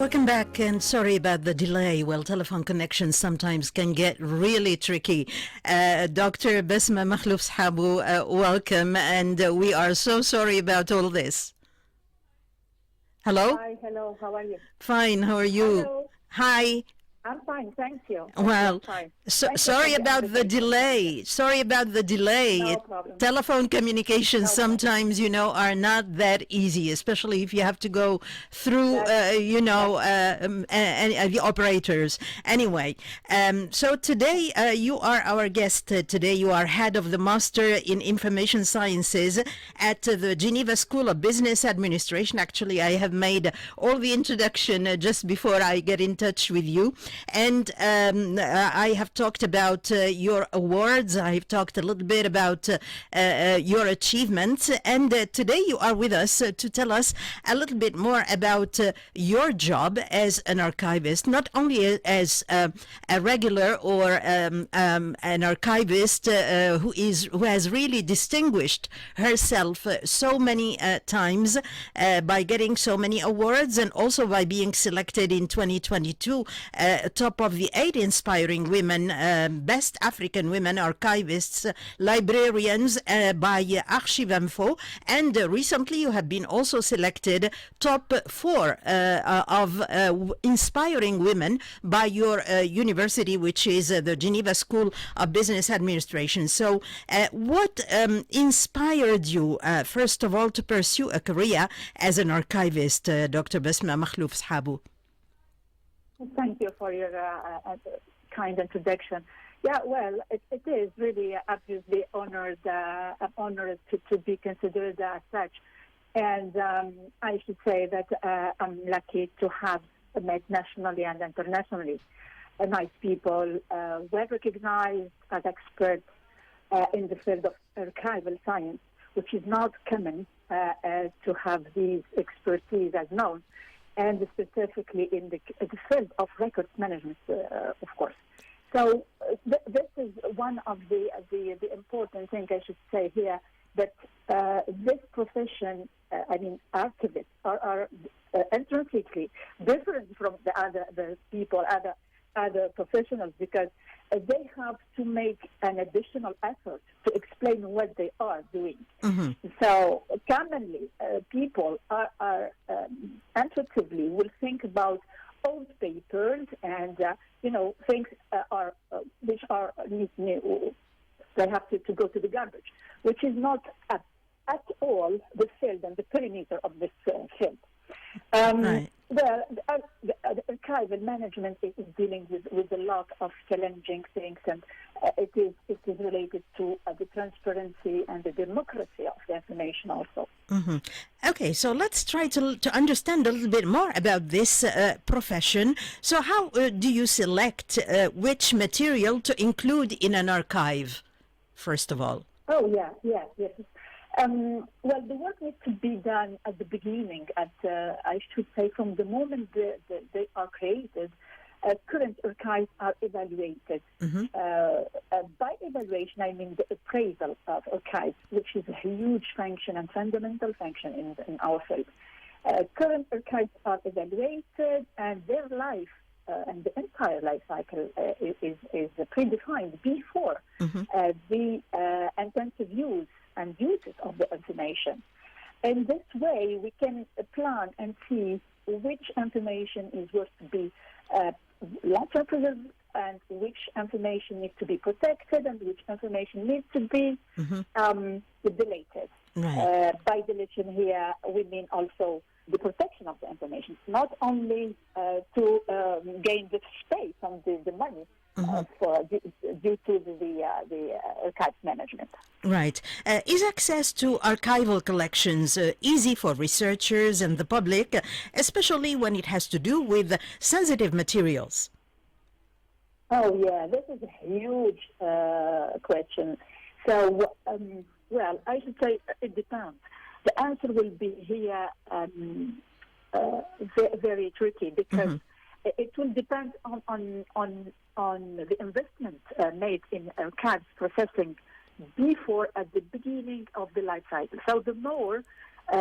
Welcome back, and sorry about the delay. Well, telephone connections sometimes can get really tricky. Dr. Basma Makhlouf Shabou, welcome, and we are so sorry about all this. Hello? Hi, hello, how are you? Fine, how are you? Hello. Hi. I'm fine, thank you. Well, Fine. sorry about the delay. Sorry about the delay. No problem. Telephone communications No problem. sometimes, are not that easy, especially if you have to go through, the operators. Anyway, so today you are our guest. Today you are head of the Master in Information Sciences at the Geneva School of Business Administration. Actually, I have made all the introduction just before I get in touch with you. And I have talked about your awards. I've talked a little bit about your achievements. And today you are with us to tell us a little bit more about your job as an archivist, not only as a regular or an archivist who has really distinguished herself so many times by getting so many awards, and also by being selected in 2022 top of the 8 inspiring women, best African women archivists, librarians by Archive-Info, and recently you have been also selected top 4 of inspiring women by your university, which is the Geneva School of Business Administration. So what inspired you, first of all, to pursue a career as an archivist, Dr. Basma Makhlouf Shabou? Thank you for your kind introduction. Yeah, well, it is really obviously honored. I'm honored to be considered as such. And I should say that I'm lucky to have met nationally and internationally nice people, well recognized as experts in the field of archival science, which is not common to have these expertise as known, and specifically in the field of records management, of course. So this is one of the important things I should say here, that this profession, archivists are intrinsically different from the people, other professionals, because they have to make an additional effort to explain what they are doing. Mm-hmm. So commonly, people are intuitively will think about old papers and things which are new. They have to go to the garbage, which is not at all the field and the perimeter of this field. Right. Well, the archival management is dealing with a lot of challenging things, and it is related to the transparency and the democracy of the information also. Mm-hmm. Okay, so let's try to understand a little bit more about this profession. So how do you select which material to include in an archive, first of all? Oh, yes. Well, the work needs to be done at the beginning, I should say from the moment they are created. Current archives are evaluated. Mm-hmm. By evaluation, I mean the appraisal of archives, which is a huge function and fundamental function in our field. Current archives are evaluated, and their life and the entire life cycle is predefined before the intensive use and uses of the information. In this way, we can plan and see which information is worth to be long-term preserved, and which information needs to be protected, and which information needs to be deleted. Right. By deletion here, we mean also the protection of the information, not only to gain the space and the money, due to the archives management. Right. Is access to archival collections easy for researchers and the public, especially when it has to do with sensitive materials? Oh, yeah, this is a huge question. So, well, I should say it depends. The answer will be here very tricky, because it will depend on the investment made in archives processing before, at the beginning of the life cycle. So the more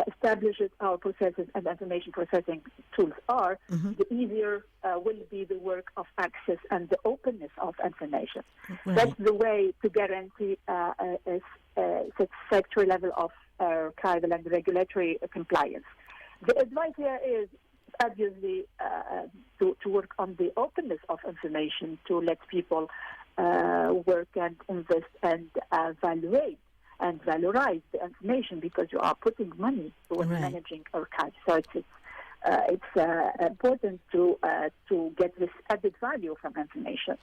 established our processes and information processing tools are, the easier will be the work of access and the openness of information. Right. That's the way to guarantee a satisfactory level of archival and regulatory compliance. The advice here is obviously to work on the openness of information, to let people work and invest and evaluate and valorize the information, because you are putting money when managing archives. So it's important to get this added value from information.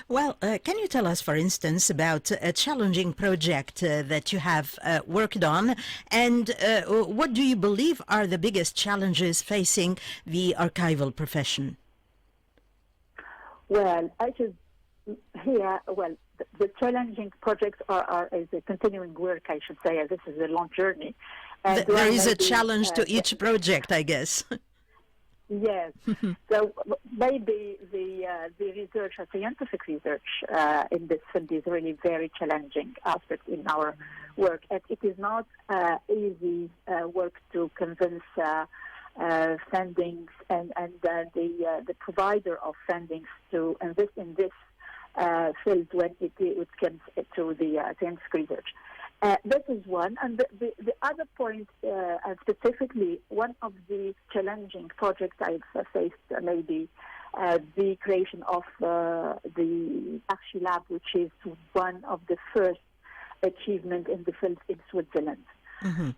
Well, can you tell us, for instance, about a challenging project that you have worked on, and what do you believe are the biggest challenges facing the archival profession? Well, the challenging projects is a continuing work, I should say. This is a long journey. And there is a challenge to each project, I guess. Yes. So maybe the research, scientific research in this field is really very challenging aspect in our work. And it is not easy work to convince fundings and the provider of fundings to invest in this field when it comes to the scientific research. This is one. And the other point, specifically, one of the challenging projects I've faced maybe the creation of the Archilab, which is one of the first achievements in the field in Switzerland. And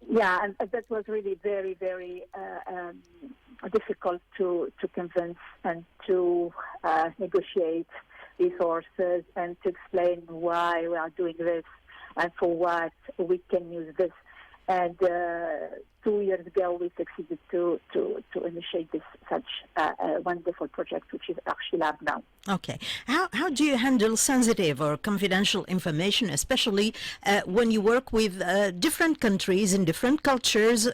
that was really very, very difficult to convince and to negotiate resources and to explain why we are doing this and for what we can use this. And 2 years ago, we succeeded to initiate such a wonderful project, which is Archilab now. Okay. How do you handle sensitive or confidential information, especially when you work with different countries and different cultures?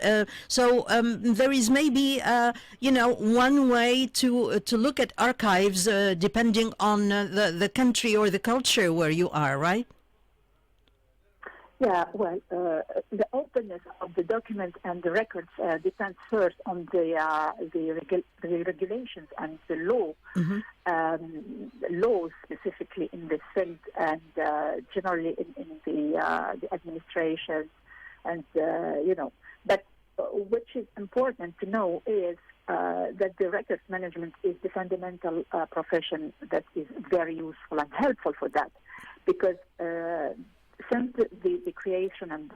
So there is maybe, one way to look at archives depending on the country or the culture where you are, right? Yeah, well, the openness of the documents and the records depends first on the regulations and the law, laws specifically in this field, and generally in the administration, and But which is important to know is that the records management is the fundamental profession that is very useful and helpful for that, because since the creation and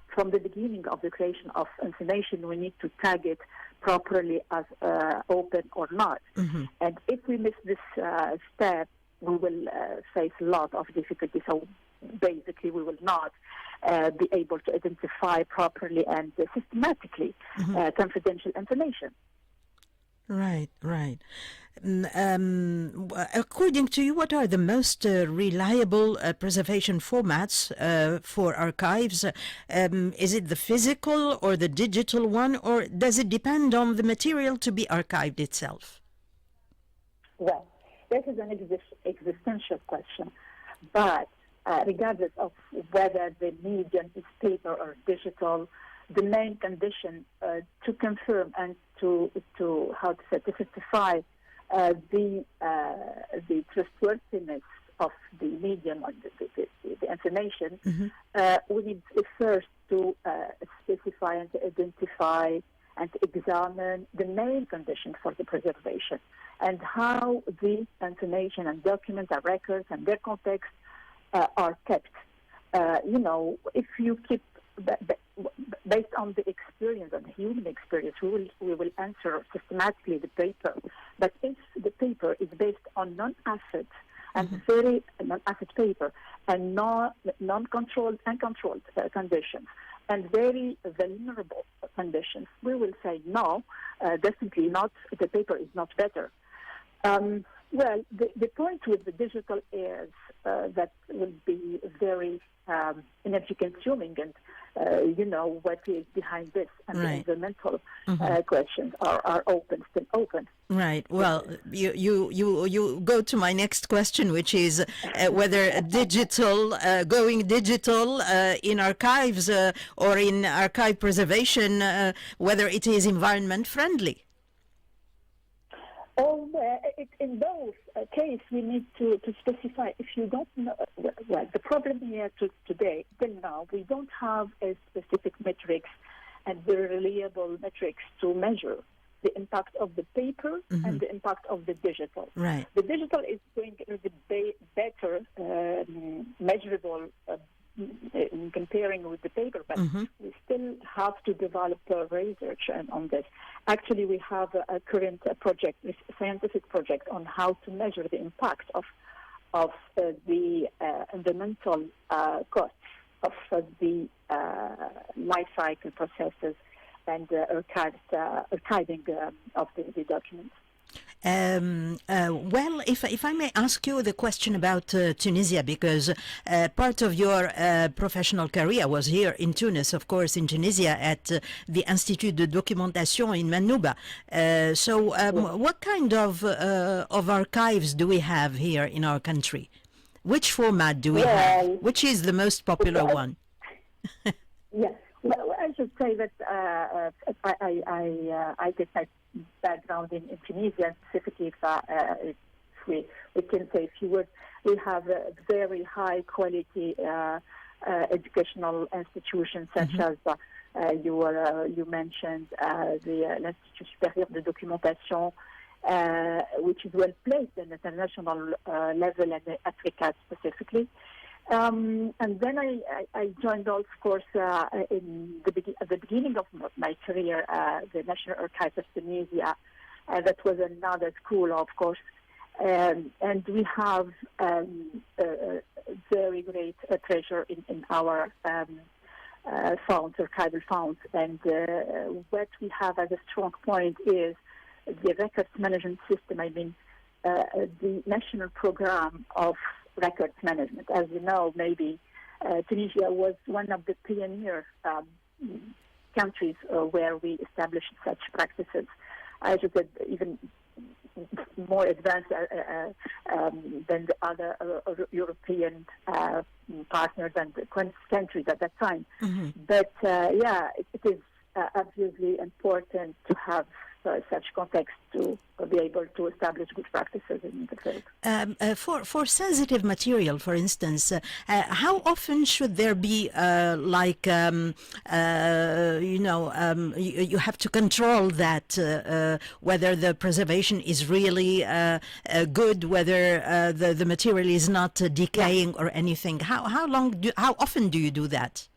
from the beginning of the creation of information, we need to tag it properly as open or not. And if we miss this step, we will face a lot of difficulty. So basically, we will not be able to identify properly and systematically confidential information. Right. According to you, what are the most reliable preservation formats for archives? Is it the physical or the digital one, or does it depend on the material to be archived itself? Well, this is an existential question, but regardless of whether the medium is paper or digital, the main condition to confirm and to certify the trustworthiness of the medium or the information, we need first to specify and to identify and to examine the main conditions for the preservation and how the information and documents and records and their context are kept. If you keep based on the experience, on the human experience, we will answer systematically the paper. But if the paper is based on non-asset and very non-asset paper and non-controlled and controlled conditions and very vulnerable conditions, we will say no, definitely not. The paper is not better. Well, the point with the digital is that will be very energy consuming and what is behind this, and Right. the fundamental questions are still open. Right. Well, you go to my next question, which is whether going digital in archives or in archive preservation, whether it is environment friendly. Oh, in both cases, we need to specify. If you don't know, well, the problem here today, till now, we don't have a specific metrics and very reliable metrics to measure the impact of the paper and the impact of the digital. Right. The digital is going to be better measurable in comparing with the paper, but we still have to develop research on this. Actually, we have a current project, a scientific project, on how to measure the impact of the environmental costs of the life cycle processes and archiving of the documents. Well, if I may ask you the question about Tunisia, because part of your professional career was here in Tunis, of course, in Tunisia at the Institut de Documentation in Manouba. What kind of archives do we have here in our country? Which format do we have? Which is the most popular one? Yes. Well, I should say that I did my background in Tunisia, specifically if we can say a few words. We have a very high quality educational institutions such as you mentioned the l'Institut supérieur de documentation, which is well placed in international level and Africa specifically. And then I joined, of course, at the beginning of my career, the National Archives of Tunisia. That was another school, of course. And we have very great treasure in our archival funds. And what we have as a strong point is the records management system. I mean, the national program of records management. As you know, maybe Tunisia was one of the pioneer countries where we established such practices. I should say even more advanced than the other European partners and countries at that time. But it is obviously important to have such context to be able to establish good practices in the field. For sensitive material, for instance, how often should there be you have to control that whether the preservation is really good, whether the material is not decaying or anything. How often do you do that?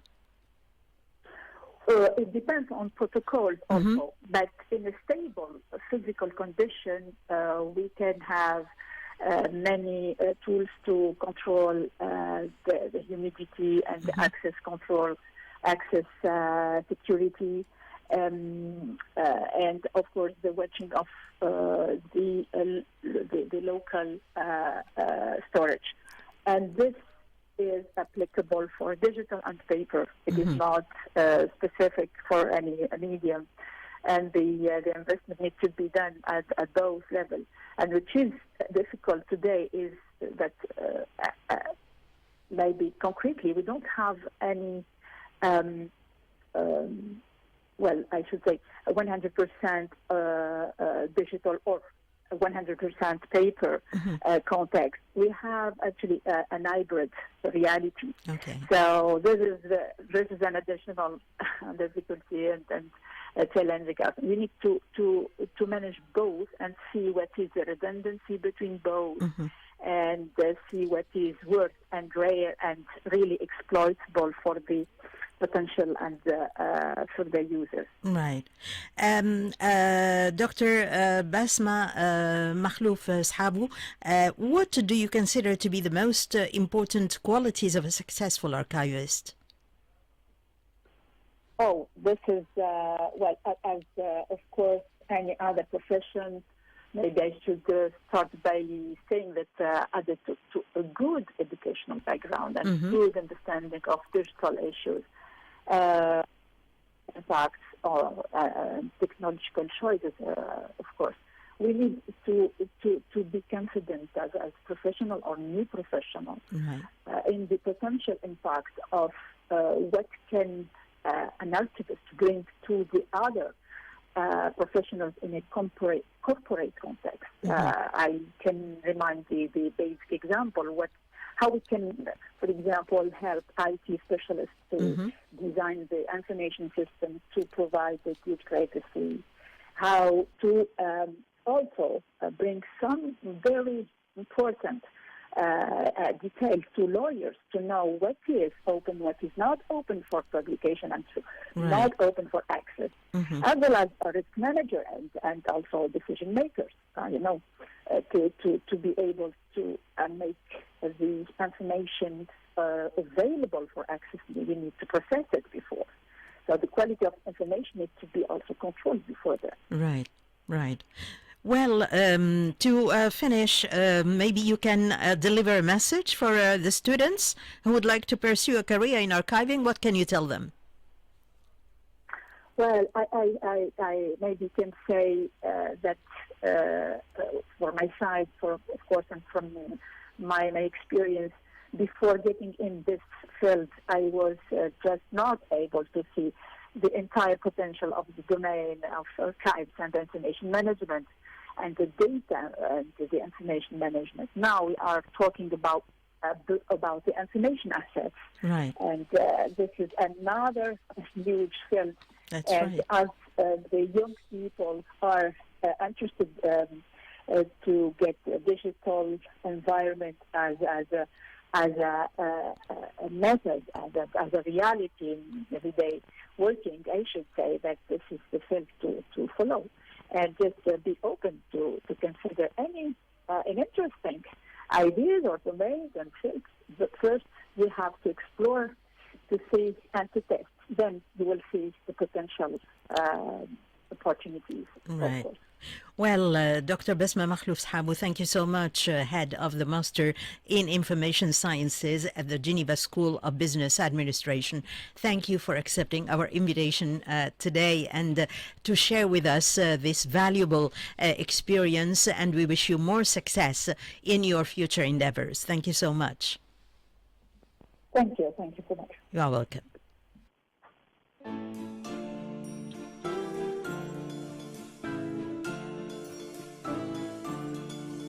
It depends on protocols also, but in a stable physical condition, we can have many tools to control the humidity and the access control, access security, and of course the watching of the local storage. And this is applicable for digital and paper. It is not specific for any medium, and the investment needs to be done at those levels. And which is difficult today is that maybe concretely we don't have any. I should say 100% digital or 100% paper context. We have actually an hybrid reality. Okay. So this is an additional difficulty and challenging us. We need to manage both and see what is the redundancy between both, and see what is worth and rare and really exploitable for the potential and for the users. Right. Dr. Basma Makhlouf Shabou, what do you consider to be the most important qualities of a successful archivist? Oh, this is, as of course, any other profession, maybe I should start by saying that added to a good educational background and good understanding of digital issues, impacts or technological choices, of course. We need to be confident as professional or new professionals in the potential impact of what can an archivist bring to the other professionals in a corporate context. I can remind the basic example, how we can, for example, help IT specialists to design the information system to provide the good privacy, how to also bring some very important details to lawyers to know what is open, what is not open for publication and not open for access, as well as a risk manager and also decision makers, to be able to make the information available for access. We need to process it before. So the quality of information needs to be also controlled before that. Right. Well, to finish, maybe you can deliver a message for the students who would like to pursue a career in archiving. What can you tell them? Well, I maybe can say that for my side, of course, and from my experience, before getting in this field, I was just not able to see the entire potential of the domain of archives and information management and the data and the information management. Now we are talking about the information assets. Right. And this is another huge field. That's and right. As the young people are interested to get a digital environment as a method, as a reality in everyday working, I should say that this is the field to follow, and just be open to consider any interesting ideas or domains and fields. But first, you have to explore, to see, and to test. Then you will see the potential opportunities. Right. Of course. Well, Dr. Basma Makhlouf Shabou, thank you so much, head of the Master in Information Sciences at the Geneva School of Business Administration. Thank you for accepting our invitation today and to share with us this valuable experience, and we wish you more success in your future endeavors. Thank you so much. Thank you so much. You are welcome.